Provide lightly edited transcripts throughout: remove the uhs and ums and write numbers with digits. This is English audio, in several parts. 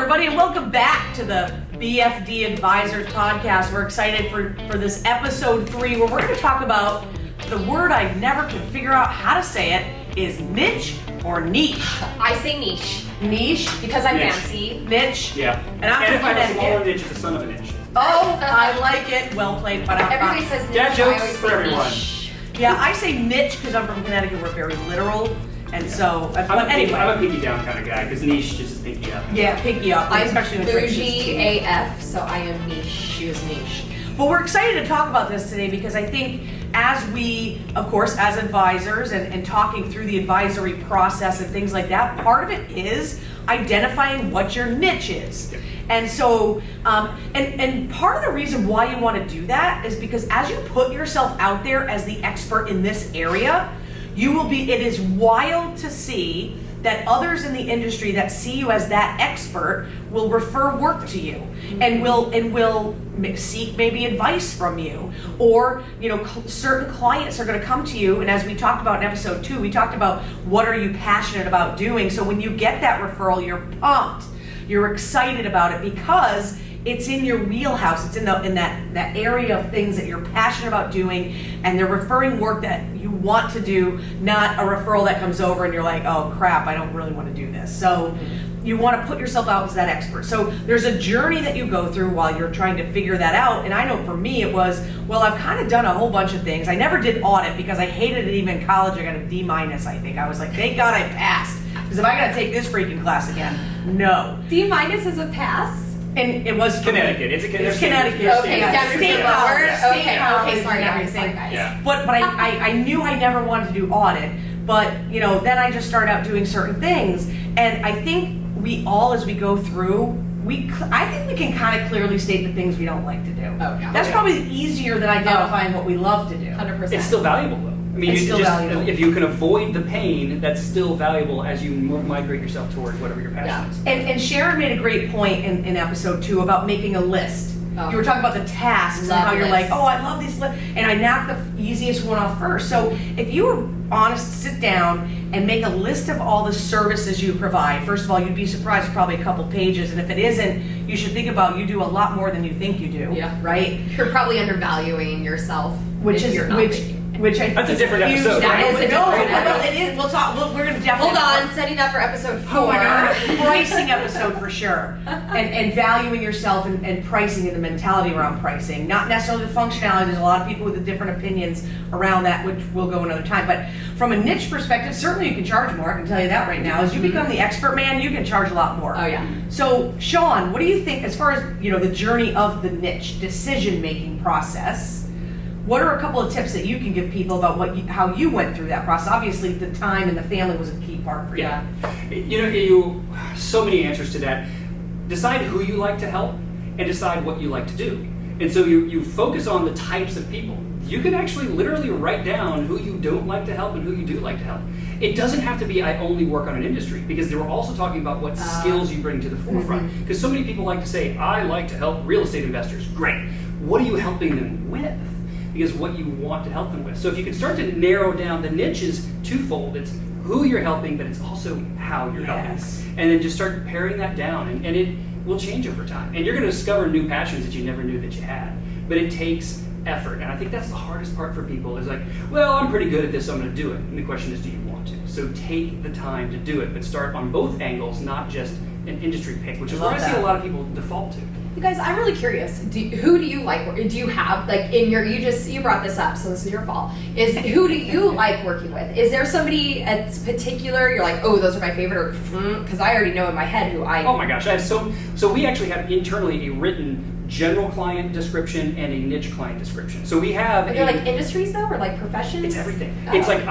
everybody, and welcome back to the BFD Advisors podcast. We're excited for this episode 3, where we're going to talk about the word I never could figure out how to say it is niche or niche. I say niche. Niche? Because I'm Niche. fancy. Niche? Yeah. And I'm if I'm a smaller Connecticut. niche, it's the son of a niche. Oh, I like it. Well played, but Everybody says niche. Dad I jokes always for say everyone. niche. Yeah, I say niche because I'm from Connecticut. We're very literal. And so, but anyway. I'm a pinky down kind of guy, because niche just is pinky up. Yeah, pick you up. I'm especially with Rich's bougie team. AF, so I am niche. She is niche. But we're excited to talk about this today because I think as we, of course, as advisors and talking through the advisory process and things like that, part of it is identifying what your niche is. Yep. And so, and part of the reason why you want to do that is because as you put yourself out there as the expert in this area, it is wild to see that others in the industry that see you as that expert will refer work to you and will seek maybe advice from you, or certain clients are going to come to you. And as we talked about in episode 2, we talked about what are you passionate about doing. So when you get that referral, you're pumped, you're excited about it because it's in your wheelhouse. It's in that area of things that you're passionate about doing, and they're referring work that you want to do, not a referral that comes over and you're like, oh crap, I don't really want to do this. So you want to put yourself out as that expert. So there's a journey that you go through while you're trying to figure that out. And I know for me it was, well, I've kind of done a whole bunch of things. I never did audit because I hated it even in college. I got a D-, I think. I was like, thank God I passed. Because if I got to take this freaking class again, no. D- is a pass. And it was Connecticut. It's Connecticut. Okay, Yeah, standards state are lower. college, state Okay, college sorry and guys, everything. sorry guys. Yeah. But I knew I never wanted to do audit. But then I just started out doing certain things, and I think we all, as we go through, I think we can kind of clearly state the things we don't like to do. Oh, yeah. That's probably easier than identifying what we love to do. 100%. It's still valuable, though. I mean, It's still valuable. if you can avoid the pain, that's still valuable as you migrate yourself toward whatever your passion is. And Sharon made a great point in episode 2 about making a list. Oh. You were talking about the tasks Love and how you're like, lists. oh, I love these lists, and I knocked the easiest one off first. So if you were honest, sit down and make a list of all the services you provide. First of all, you'd be surprised, it's probably a couple pages, and if it isn't, you should think about you do a lot more than you think you do. Yeah. Right? You're probably undervaluing yourself. Which if is you're not making. which I think That's a different huge. episode. That is a No, different well, episode. it is. We'll talk. We're going to definitely. Hold on, setting that for episode 4. Oh my God. Pricing episode for sure. And valuing yourself and pricing and the mentality around pricing. Not necessarily the functionality. There's a lot of people with different opinions around that, which we'll go another time. But from a niche perspective, certainly you can charge more. I can tell you that right now. As you become the expert man, you can charge a lot more. Oh yeah. So Sean, what do you think as far as the journey of the niche decision-making process? What are a couple of tips that you can give people about how you went through that process? Obviously, the time and the family was a key part for you. Yeah. So many answers to that. Decide who you like to help and decide what you like to do. And so you focus on the types of people. You can actually literally write down who you don't like to help and who you do like to help. It doesn't have to be I only work on an industry, because they were also talking about what skills you bring to the forefront. Because so many people like to say, I like to help real estate investors. Great. What are you helping them with? Because what you want to help them with. So if you can start to narrow down, the niche is twofold. It's who you're helping, but it's also how you're helping. And then just start paring that down, and it will change over time. And you're going to discover new passions that you never knew that you had. But it takes effort. And I think that's the hardest part for people is like, well, I'm pretty good at this, so I'm going to do it. And the question is, do you want to? So take the time to do it, but start on both angles, not just an industry pick, which is what I see a lot of people default to. You guys, I'm really curious. Who do you like? Do you have you brought this up, so this is your fault. Who do you like working with? Is there somebody in particular you're like, oh, those are my favorite, or because I already know in my head who I. Oh my gosh, I have so we actually have internally a written general client description and a niche client description. So we have. Are they like industries though, or like professions? It's everything. Oh. It's like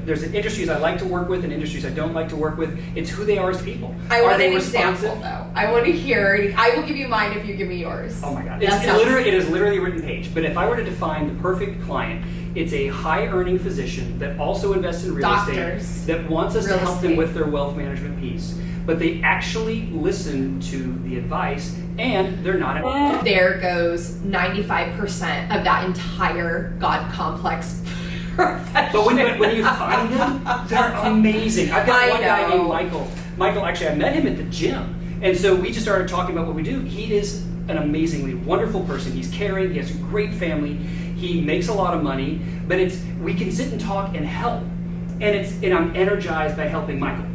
there's industries I like to work with and industries I don't like to work with. It's who they are as people. I want are they an example though. I want to hear. I will give you mine if you give me yours. Oh my god, It is literally a written page. But if I were to define the perfect client, it's a high-earning physician that also invests in real estate, that wants us to help them with their wealth management piece. But they actually listen to the advice, and they're not. There goes 95% of that entire God complex profession. But when you find them, they're amazing. I've got one guy named Michael. Michael, actually, I met him at the gym. And so we just started talking about what we do. He is an amazingly wonderful person. He's caring. He has a great family. He makes a lot of money. But we can sit and talk and help. And I'm energized by helping Michael,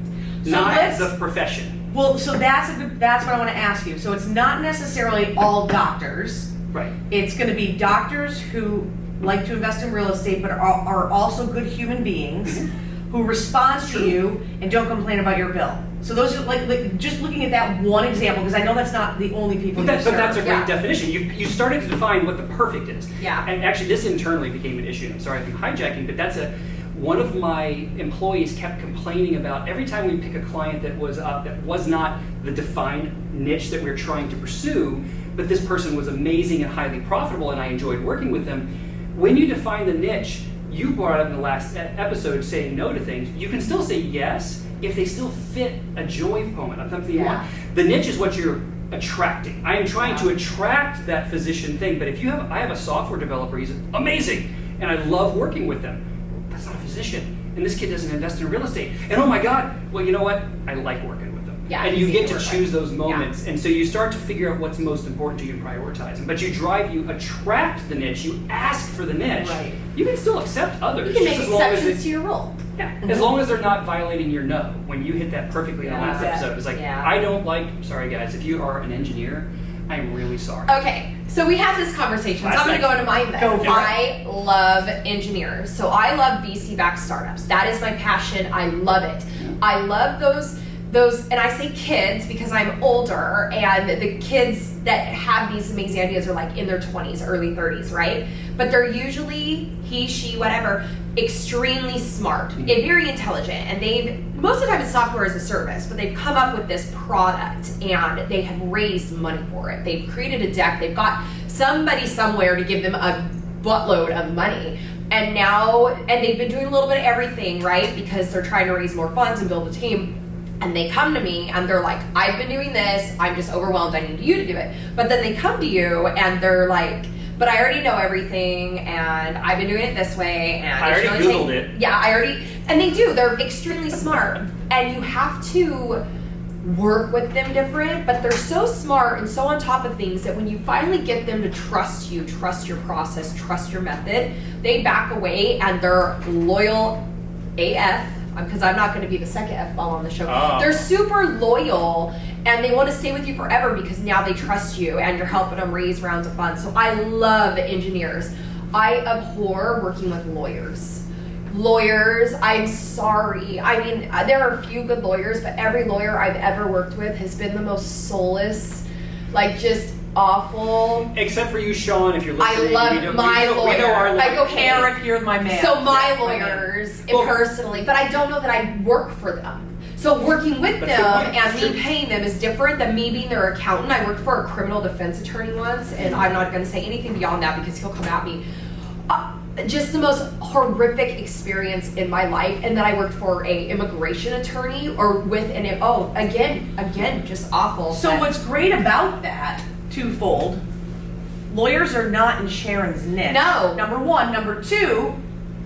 not as a profession. Well, so that's what I want to ask you. So it's not necessarily all doctors. Right. It's going to be doctors who like to invest in real estate, but are also good human beings who respond to you and don't complain about your bill. So those are like just looking at that one example, because I know that's not the only people you serve. But that's a great definition. You started to define what the perfect is. Yeah. And actually, this internally became an issue. I'm sorry if I'm hijacking, but one of my employees kept complaining about every time we pick a client that was not the defined niche that we were trying to pursue, but this person was amazing and highly profitable, and I enjoyed working with them. When you define the niche, you brought up in the last episode saying no to things. You can still say yes if they still fit a joy moment on something you want. The niche is what you're attracting. I am trying to attract that physician thing, but I have a software developer, he's amazing, and I love working with them. That's not a physician, and this kid doesn't invest in real estate. And oh my God, well, you know what? I like working with them. Yeah, and you get to choose those moments, and so you start to figure out what's most important to you and prioritize them. But you attract the niche, you ask for the niche. Right. You can still accept others. You can make just as long as exceptions to your role. Yeah, as long as they're not violating your no. When you hit that perfectly in the last episode, it's like, I don't like, sorry guys, if you are an engineer, I'm really sorry. Okay, so we had this conversation, so I'm going to go into mine then. Go for it. I love engineers. So I love VC-backed startups. That is my passion. I love it. I love those, and I say kids because I'm older, and the kids that have these amazing ideas are like in their 20s, early 30s, right? But they're usually, he, she, whatever, extremely smart and very intelligent, and most of the time it's software as a service, but they've come up with this product and they have raised money for it. They've created a deck, they've got somebody somewhere to give them a buttload of money, and they've been doing a little bit of everything, right? Because they're trying to raise more funds and build a team. And they come to me and they're like, I've been doing this, I'm just overwhelmed, I need you to do it. But then they come to you and they're like, but I already know everything, and I've been doing it this way, and I already Googled it. Yeah, and they do, they're extremely smart. And you have to work with them different, but they're so smart and so on top of things that when you finally get them to trust you, trust your process, trust your method, they back away and they're loyal AF, because I'm not going to be the second F-ball on the show. Oh. They're super loyal, and they want to stay with you forever because now they trust you and you're helping them raise rounds of funds. So I love engineers. I abhor working with lawyers. I'm sorry. I mean, there are a few good lawyers, but every lawyer I've ever worked with has been the most soulless, like just awful. Except for you, Sean, if you're I listening. love my lawyer. We know our lawyer. Like, okay, Eric, you're my man. so my That's lawyers, man. personally, but I don't know that I work for them. So working with That's them good. and me paying them is different than me being their accountant. I worked for a criminal defense attorney once, and I'm not going to say anything beyond that because he'll come at me. Just the most horrific experience in my life. And then I worked for a immigration attorney again, just awful. So what's great about that, twofold, lawyers are not in Sharon's niche. No. Number one. Number two,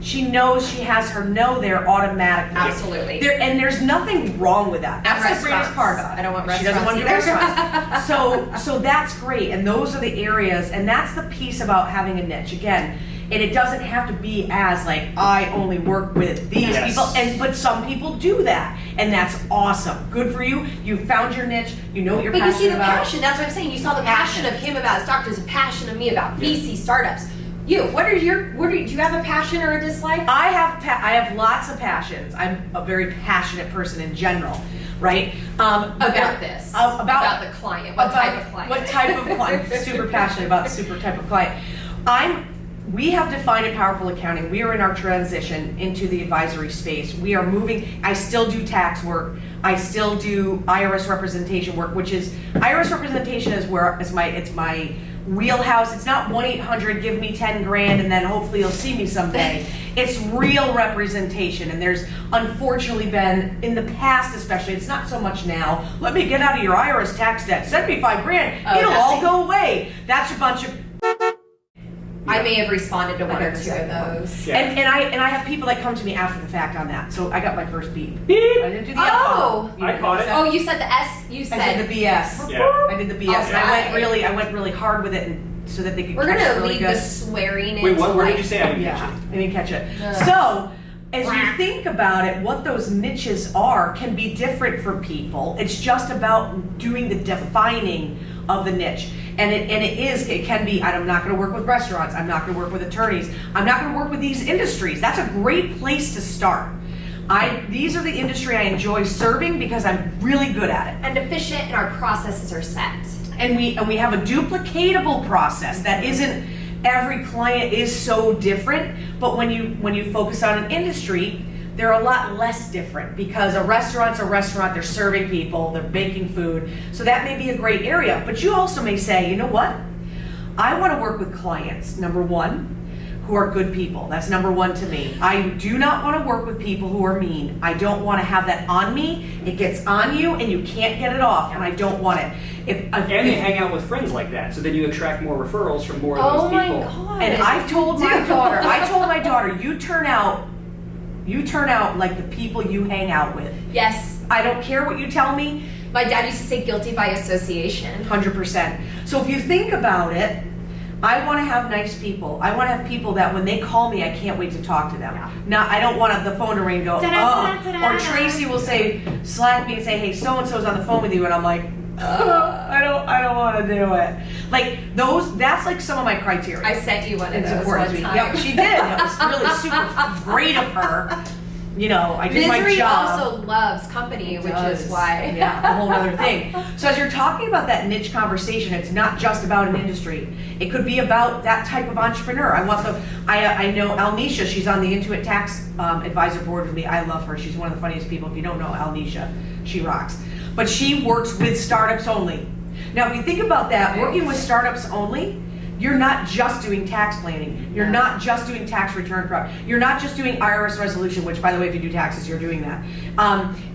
she knows she has her no there automatically. Absolutely. And there's nothing wrong with that. That's the greatest part of it. I don't want She doesn't want to do restaurants restaurants. So that's great. And those are the areas, and that's the piece about having a niche. Again, and it doesn't have to be as like, I only work with these people, but some people do that, and that's awesome. Good for you. You found your niche. You know what you're But you see passionate the about. passion. That's what I'm saying. You saw the passion of him about his doctors, the passion of me about VC startups. Do you have a passion or a dislike? I have lots of passions. I'm a very passionate person in general, right? About the client. What type of client? What type of client? Super passionate about super type of client. We have defined a powerful accounting. We are in our transition into the advisory space. We are moving. I still do tax work. I still do IRS representation work, which is IRS representation is my wheelhouse. It's not 1-800 give me 10 grand and then hopefully you'll see me someday. It's real representation, and there's unfortunately been in the past, especially, it's not so much now. Let me get out of your IRS tax debt. Send me 5 grand. It'll all go away. That's a bunch of I may have responded to one I or got the two of second one. those. Yeah. And I have people that come to me after the fact on that. So I got my first beep. Beep. I didn't do the Oh. F-bomb. I caught it. Oh, you said the S. You I said did the BS. Yeah. I did the BS. And Alright. I went really hard with it, and so that they could we're catch gonna it really lead good. the swearing. Wait, into, where like, did you say I didn't catch Yeah, it? I didn't catch it. Ugh. So, as you think about it, what those niches are can be different for people. It's just about doing the defining of the niche. And it can be, I'm not gonna work with restaurants, I'm not gonna work with attorneys, I'm not gonna work with these industries. That's a great place to start. These are the industry I enjoy serving because I'm really good at it. and efficient, and our processes are set. And we have a duplicatable process that isn't, every client is so different, but when you focus on an industry, they're a lot less different because a restaurant's a restaurant, they're serving people, they're baking food, so that may be a great area. But you also may say, you know what? I want to work with clients, number one, who are good people. That's number one to me. I do not want to work with people who are mean. I don't want to have that on me. It gets on you and you can't get it off, and I don't want it. And they hang out with friends like that, so then you attract more referrals from more of Oh those my people. god! And I've told my daughter, you turn out like the people you hang out with. Yes, I don't care what you tell me, my dad used to say guilty by association. 100%. So if you think about it, I want to have nice people. I want to have people that when they call me, I can't wait to talk to them. Yeah. Now, I don't want the phone to ring and go, Da-da-da-da-da-da. or Tracy will slack me and say, hey, so-and-so's on the phone with you, and I'm like, I don't want to do it. Like that's like some of my criteria. I sent you one of It's those important one to me. time. Yeah, she did. It was really super great of her. You know, I did my Misery job. also loves company, It which does. is why. Yeah, a whole other thing. So as you're talking about that niche conversation, it's not just about an industry. It could be about that type of entrepreneur. I know Alnisha, she's on the Intuit Tax Advisor board with me. I love her. She's one of the funniest people. If you don't know Alnisha, she rocks. But she works with startups only. Now, if you think about that, working with startups only, you're not just doing tax planning. You're not just doing tax return prep. You're not just doing IRS resolution, which, by the way, if you do taxes, you're doing that.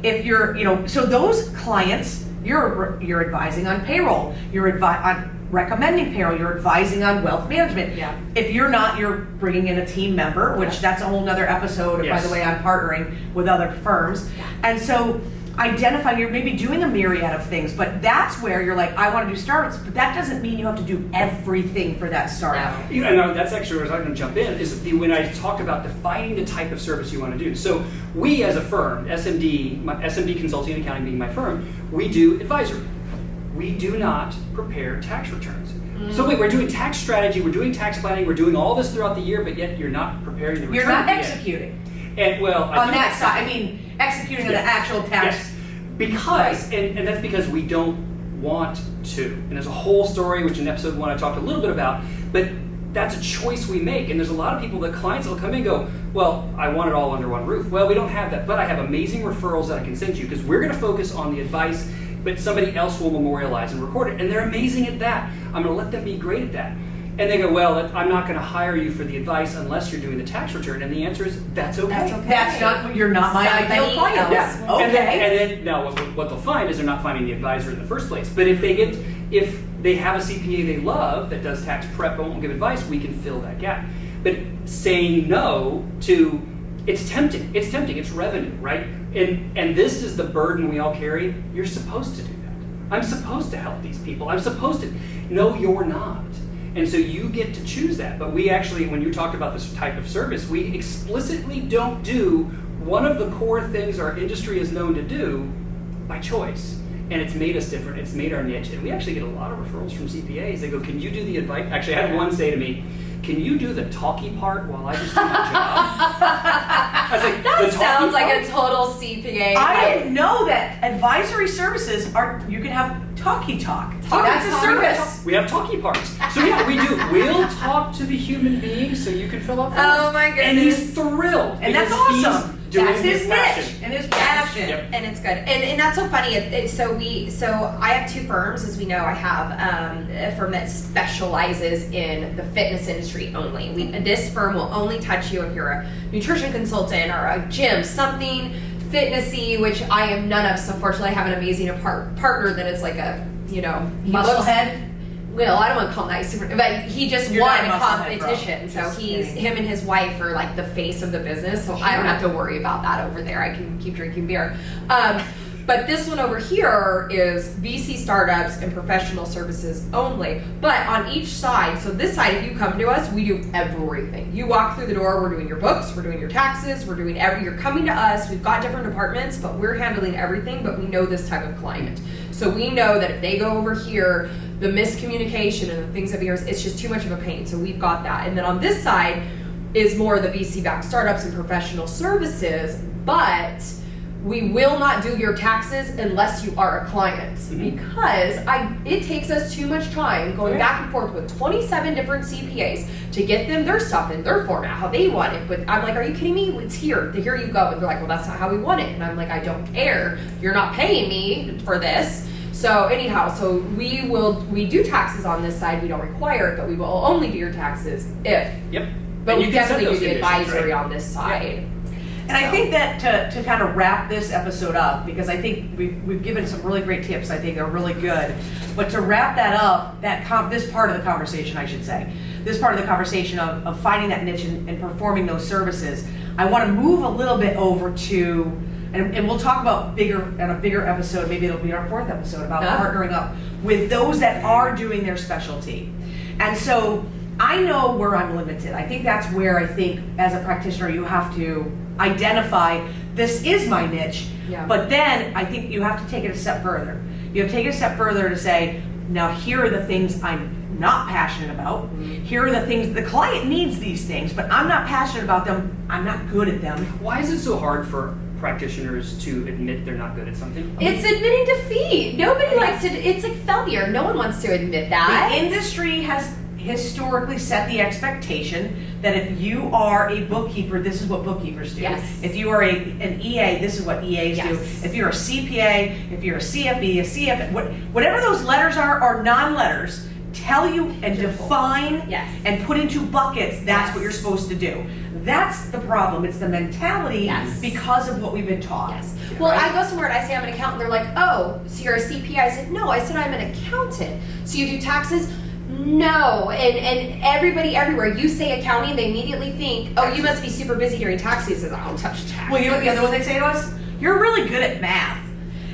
If you're, so those clients, you're advising on payroll. You're on recommending payroll. You're advising on wealth management. Yeah. If you're not, you're bringing in a team member, which that's a whole nother episode, Yes. by the way, on partnering with other firms. Yeah. And so identifying, you're maybe doing a myriad of things, but that's where you're like, I want to do startups, but that doesn't mean you have to do everything for that startup. You know, that's actually where I was going to jump in, is when I talk about defining the type of service you want to do. So we as a firm, SMD Consulting and Accounting being my firm, we do advisory. We do not prepare tax returns. So wait, we're doing tax strategy, we're doing tax planning, we're doing all this throughout the year, but yet you're not preparing the return. You're not yet. executing And well, on that side. I mean, executing on the actual tax. Yes. Because, and that's because we don't want to. And there's a whole story, which in episode 1 I talked a little bit about, but that's a choice we make. And there's a lot of people, that clients will come in and go, well, I want it all under one roof. Well, we don't have that, but I have amazing referrals that I can send you, because we're gonna focus on the advice, but somebody else will memorialize and record it. And they're amazing at that. I'm gonna let them be great at that. And they go, well, I'm not going to hire you for the advice unless you're doing the tax return. And the answer is, that's okay. That's okay. That's not, you're not my Somebody ideal client. else. Yeah. Okay. And then now what they'll find is they're not finding the advisor in the first place. But if they have a CPA they love that does tax prep but won't give advice, we can fill that gap. But saying no to, it's tempting. It's tempting. It's revenue, right? And this is the burden we all carry. You're supposed to do that. I'm supposed to help these people. I'm supposed to. No, you're not. And so you get to choose that. But we actually, when you talked about this type of service, we explicitly don't do one of the core things our industry is known to do by choice. And it's made us different. It's made our niche. And we actually get a lot of referrals from CPAs. They go, can you do the advice? Actually, I had one say to me, can you do the talky part while I just do my job? I was like, That the talky sounds like part? a total CPA. I didn't know that advisory services you can have talky talk. That's a talk. service. We have talky parts. So yeah, we do. We'll talk to the human being so you can fill out forms. Oh my And he's goodness. thrilled. And that's because awesome. He's doing That's his passion. niche and his passion. Yep. And it's good, and that's so funny. So I have 2 firms, as we know. I have a firm that specializes in the fitness industry only. This firm will only touch you if you're a nutrition consultant or a gym, something fitnessy, which I am none of. So fortunately, I have an amazing partner that is like a muscle Musclehead. well, I don't want to call him nice, but he just You're won a not a musclehead, bro. competition. So Just kidding. him and his wife are like the face of the business. So I don't have to worry about that over there. I can keep drinking beer. But this one over here is VC startups and professional services only. But on each side, so this side, if you come to us, we do everything. You walk through the door, we're doing your books, we're doing your taxes, we're doing you're coming to us, we've got different departments, but we're handling everything, but we know this type of client. So we know that if they go over here, the miscommunication and the things of yours, it's just too much of a pain. So we've got that. And then on this side is more the VC-backed startups and professional services, but we will not do your taxes unless you are a client, because it takes us too much time going back and forth with 27 different CPAs to get them their stuff in their format, how they want it. But I'm like, are you kidding me? It's here. Here you go. And they're like, well, that's not how we want it. And I'm like, I don't care. You're not paying me for this. So anyhow, so we do taxes on this side. We don't require it, but we will only do your taxes if. Yep. But And we you can set definitely do those the conditions, advisory right? on this side. And I think that to kind of wrap this episode up, because I think we've given some really great tips. I think they're really good. But to wrap that up, this part of the conversation, I should say, this part of the conversation of finding that niche and performing those services, I want to move a little bit over to, and we'll talk about on a bigger episode, maybe it'll be our 4th episode, about partnering up with those that are doing their specialty. And so I know where I'm limited. I think that's where I think as a practitioner you have to identify, this is my niche, but then I think you have to take it a step further. You have to take it a step further to say, now here are the things I'm not passionate about. Here are the things, the client needs these things, but I'm not passionate about them. I'm not good at them. Why is it so hard for practitioners to admit they're not good at something? It's admitting defeat. Nobody likes to, it's like failure. No one wants to admit that. The industry has historically set the expectation that if you are a bookkeeper, this is what bookkeepers do. Yes. If you are an EA, this is what EAs do. If you're a CPA, if you're a CFE, a CF, whatever those letters are or non-letters, tell you and define and put into buckets, that's what you're supposed to do. That's the problem. It's the mentality because of what we've been taught. Yes. Well, I go somewhere and I say I'm an accountant. They're like, oh, so you're a CPA? I said, no. I said, I'm an accountant. So you do taxes? No. And everybody everywhere, you say accounting, they immediately think, oh, you must be super busy during tax season. I don't touch tax. Well, you know what they say to us? You're really good at math.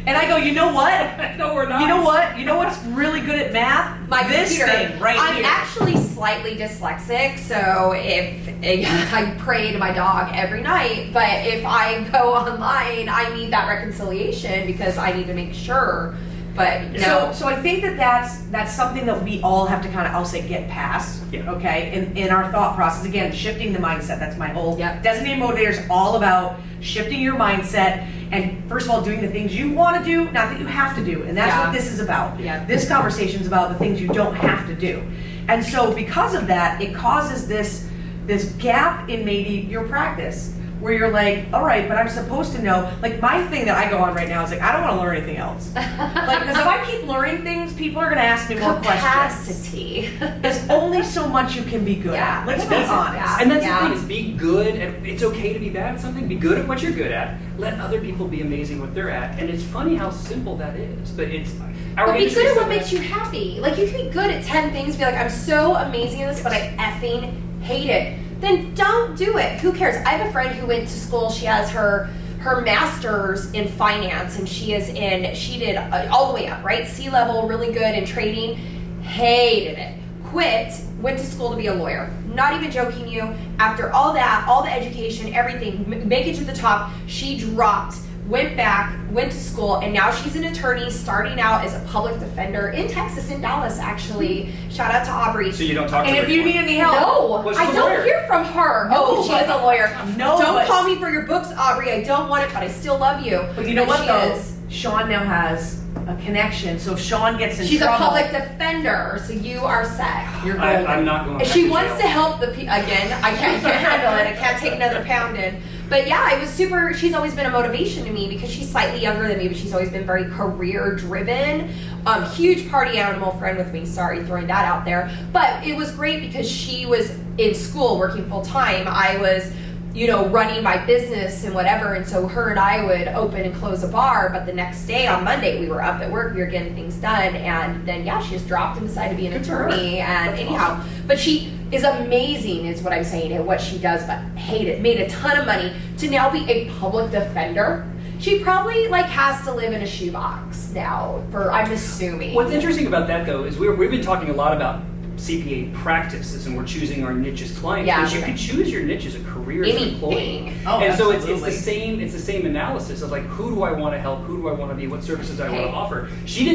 And I go, you know what? No, we're not. You know what? You know what's really good at math? This computer. thing right I'm here. actually slightly dyslexic, so if I pray to my dog every night, but if I go online, I need that reconciliation because I need to make sure. But no. So I think that's something that we all have to kind of, I'll say, get past. Okay, in our thought process. Again, shifting the mindset. That's my whole designated motivator is all about shifting your mindset and first of all doing the things you want to do, not that you have to do. And that's what this is about. This conversation is about the things you don't have to do. And so because of that, it causes this gap in maybe your practice where you're like, all right, but I'm supposed to know. Like my thing that I go on right now is like, I don't want to learn anything else. Like, because if I keep learning things, people are going to ask me more questions. Capacity. There's only so much you can be good at. Let's be honest. And that's the thing, is be good at, it's okay to be bad at something, be good at what you're good at, let other people be amazing what they're at. And it's funny how simple that is, but it's, but be good at what makes you happy. Like you can be good at 10 things, be like, I'm so amazing at this, but I effing hate it. Then don't do it. Who cares? I have a friend who went to school. She has her master's in finance, and she did all the way up, right? C-level, really good in trading. Hated it. Quit. Went to school to be a lawyer. Not even joking you. After all that, all the education, everything, make it to the top, she dropped. Went back, went to school, and now she's an attorney starting out as a public defender in Texas, in Dallas, actually. Shout out to Aubrey. So you don't talk to And her if you anymore? need any help, No, I don't hear from her. No, She is a lawyer. No, don't but- call me for your books, Aubrey. I don't want it, but I still love you. But you know what she though? is. Sean now has a connection, so if Sean gets in She's trouble. a public defender, so you are set. You're golden. I'm not going And back she to wants jail. to help the people. Again, I can't handle it. I can't take another pounding. But yeah, it was super. She's always been a motivation to me because she's slightly younger than me, but she's always been very career driven. Huge party animal friend with me. Sorry, throwing that out there. But it was great because she was in school working full time. I was running my business and whatever. And so her and I would open and close a bar, but the next day on Monday we were up at work, we were getting things done. And then, she just dropped and decided to be an attorney. And That's anyhow, awesome. But she is amazing is what I'm saying at what she does, but made a ton of money to now be a public defender. She probably has to live in a shoebox now I'm assuming. What's interesting about that though is we've been talking a lot about CPA practices and we're choosing our niche as clients. Yeah, but you can choose your niche as a career as an employee. Anything. Oh, And so it's absolutely. the same analysis of who do I want to help, who do I want to be, what services I want Okay. to offer. She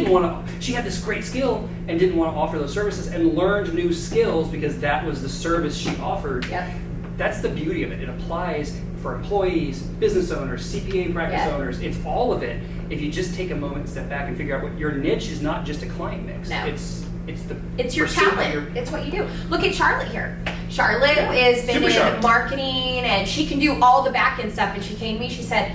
had this great skill and didn't want to offer those services and learned new skills because that was the service she offered. Yep. That's the beauty of it. It applies for employees, business owners, CPA practice Yeah. owners. It's all of it. If you just take a moment and step back and figure out what your niche is, not just a client mix. No. It's your pursuit of talent. It's what you do. Look at Charlotte here. Charlotte has been Super in Charlotte. marketing and she can do all the back end stuff. And she came to me, she said,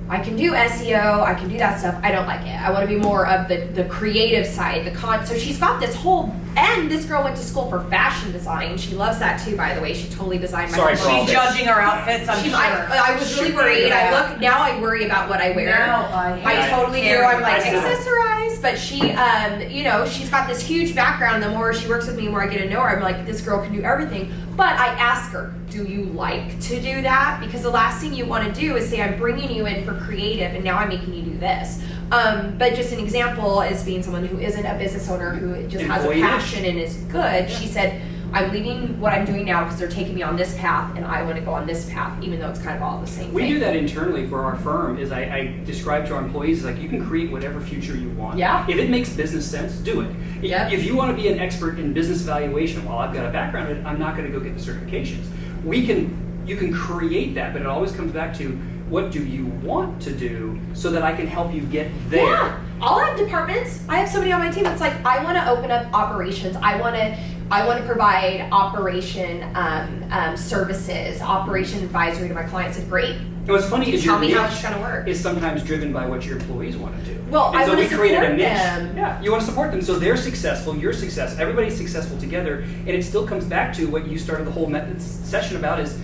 I can do SEO, I can do that stuff. I don't like it. I want to be more of the creative side, so she's got this whole, and this girl went to school for fashion design. She loves that too, by the way. She totally designed my Sorry whole for all She's this. judging our outfits, I'm sure. I was really worried. Yeah. Now I worry about what I wear. Now I totally do. Carrie, I'm like I see that. accessorize, but she, she's got this huge background. The more she works with me, the more I get to know her. I'm like, this girl can do everything. But I ask her, do you like to do that? Because the last thing you want to do is say, I'm bringing you in for creative, and now I'm making you do this. But just an example as being someone who isn't a business owner who just has a Employee. passion and is good. She said, I'm leaving what I'm doing now because they're taking me on this path, and I want to go on this path, even though it's kind of all the same We thing. do that internally for our firm. Is I describe to our employees you can create whatever future you want. Yeah. If it makes business sense, do it. Yep. If you want to be an expert in business valuation, while I've got a background in it, I'm not going to go get the certifications. You can create that, but it always comes back to what do you want to do so that I can help you get there. Yeah, I'll have departments. I have somebody on my team that's like, I want to open up operations. I want to provide operation services, operation advisory to my clients. It's great. And what's funny is Tell your me how niche it's gonna work. is sometimes driven by what your employees want to do. Well, and I so wanna we created a support niche. them. Yeah, you want to support them so they're successful, you're successful, everybody's successful together, and it still comes back to what you started the whole session about is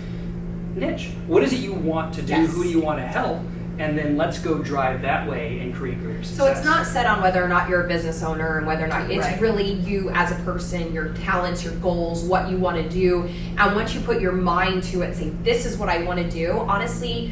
niche. What is it you want to do? Yes. Who do you want to help? And then let's go drive that way and create greater success. So it's not set on whether or not you're a business owner and whether or not it's Right. really you as a person, your talents, your goals, what you want to do. And once you put your mind to it, say, this is what I want to do, honestly,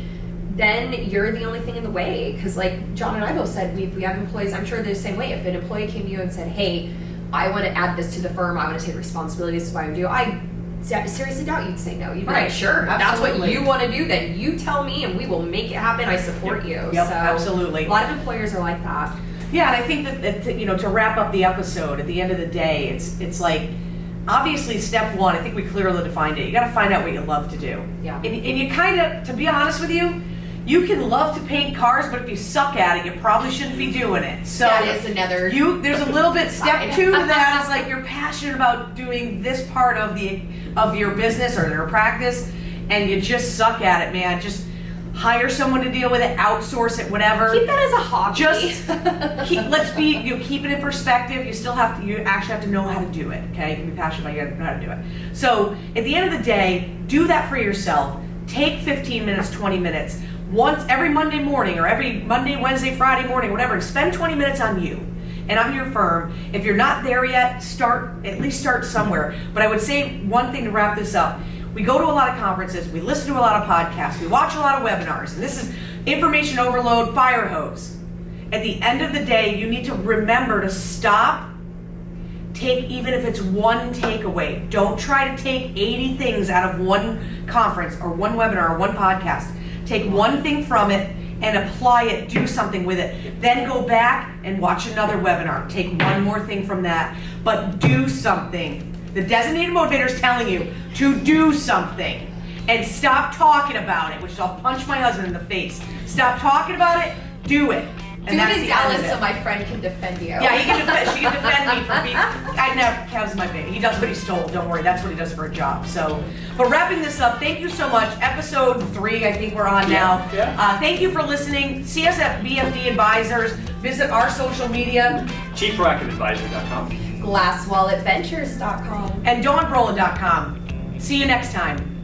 then you're the only thing in the way. Because like John and I both said, we have employees, I'm sure they're the same way. If an employee came to you and said, hey, I want to add this to the firm, I want to take responsibility, this is what I would do, I seriously doubt you'd say no. You'd be Right. like, sure, if that's what Absolutely. you want to do, then you tell me and we will make it happen. I support you. Yep, So absolutely. a lot of employers are like that. Yeah, and I think that to wrap up the episode, at the end of the day, it's like, obviously step one, I think we clearly defined it. You got to find out what you love to do. Yeah. And you kind of, to be honest with you, you can love to paint cars, but if you suck at it, you probably shouldn't be doing it. So That is another. there's a little bit step Side. 2 to that is like you're passionate about doing this part of your business or your practice, and you just suck at it, man. Just hire someone to deal with it, outsource it, whatever. Keep that as a hobby. Just keep it in perspective. You actually have to know how to do it. Okay, you can be passionate about it, you have to know how to do it. So at the end of the day, do that for yourself. Take 15 minutes, 20 minutes. Once every Monday morning or every Monday, Wednesday, Friday morning, whatever, spend 20 minutes on you and on your firm. If you're not there yet, at least start somewhere. But I would say one thing to wrap this up. We go to a lot of conferences, we listen to a lot of podcasts, we watch a lot of webinars, and this is information overload, fire hose. At the end of the day, you need to remember to stop, take even if it's one takeaway. Don't try to take 80 things out of one conference or one webinar or one podcast. Take one thing from it and apply it, do something with it. Then go back and watch another webinar. Take one more thing from that, but do something. The designated motivator is telling you to do something and stop talking about it, which I'll punch my husband in the face. Stop talking about it, do it. And do that's it in the end of Dallas it. so my friend can defend you. Yeah, she can defend me for being. I know Kev's my baby. He does what he's told. Don't worry, that's what he does for a job. So, but wrapping this up, thank you so much. Episode 3, I think we're on now. Yeah. Thank you for listening. See us at BFD Advisors. Visit our social media ChiefProactiveAdvisor.com. GlassWalletVentures.com. and DawnBrola.com. See you next time.